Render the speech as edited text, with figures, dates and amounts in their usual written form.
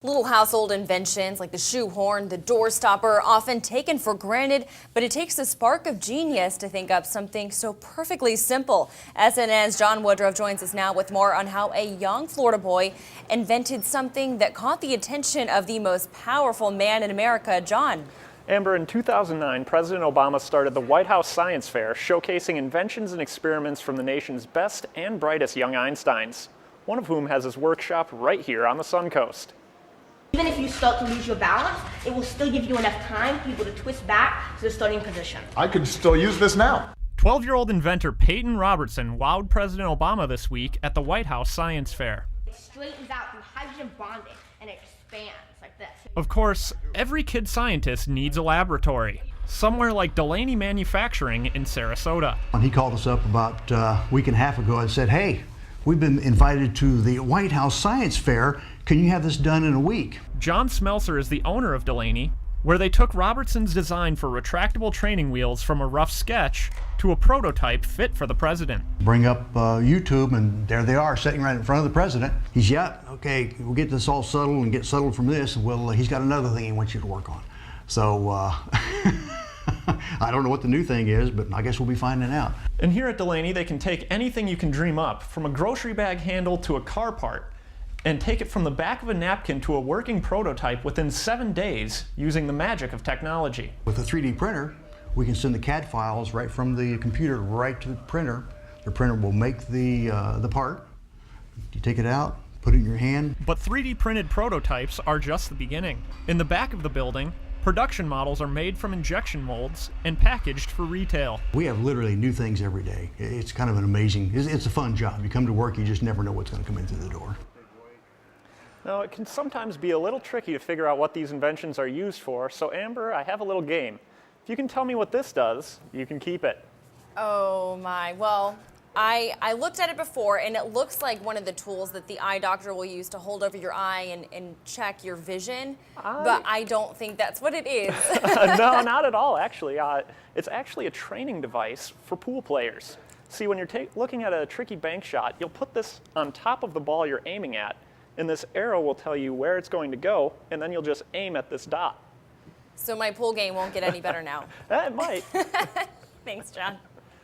Little household inventions like the shoehorn, the door stopper, often taken for granted, but it takes a spark of genius to think up something so perfectly simple. SNN's John Woodruff joins us now with more on how a young Florida boy invented something that caught the attention of the most powerful man in America. John. Amber, in 2009, President Obama started the White House Science Fair, showcasing inventions and experiments from the nation's best and brightest young Einsteins, one of whom has his workshop right here on the Sun Coast. Even if you start to lose your balance, it will still give you enough time for you to twist back to the starting position. I could still use this now. 12-year-old inventor Payton Robertson wowed President Obama this week at the White House Science Fair. It straightens out through hydrogen bonding and it expands like this. Of course, every kid scientist needs a laboratory, somewhere like Delaney Manufacturing in Sarasota. He called us up about a week and a half ago and said, "Hey, we've been invited to the White House Science Fair. Can you have this done in a week?" John Smelser is the owner of Delaney, where they took Robertson's design for retractable training wheels from a rough sketch to a prototype fit for the president. Bring up YouTube, and there they are, sitting right in front of the president. He's, "Yeah, okay, we'll get this all settled and get settled from this. Well, he's got another thing he wants you to work on." So, I don't know what the new thing is, but I guess we'll be finding out. And here at Delaney, they can take anything you can dream up, from a grocery bag handle to a car part, and take it from the back of a napkin to a working prototype within 7 days using the magic of technology. With a 3D printer, we can send the CAD files right from the computer right to the printer. The printer will make the part. You take it out, put it in your hand. But 3D printed prototypes are just the beginning. In the back of the building, production models are made from injection molds and packaged for retail. We have literally new things every day. It's kind of an amazing, it's a fun job. You come to work, you just never know what's going to come in through the door. Now, it can sometimes be a little tricky to figure out what these inventions are used for, so Amber, I have a little game. If you can tell me what this does, you can keep it. Oh my, well, I looked at it before and it looks like one of the tools that the eye doctor will use to hold over your eye and check your vision, but I don't think that's what it is. No, not at all, actually. It's actually a training device for pool players. See, when you're looking at a tricky bank shot, you'll put this on top of the ball you're aiming at, and this arrow will tell you where it's going to go, and then you'll just aim at this dot. So my pool game won't get any better now. It might. Thanks, John.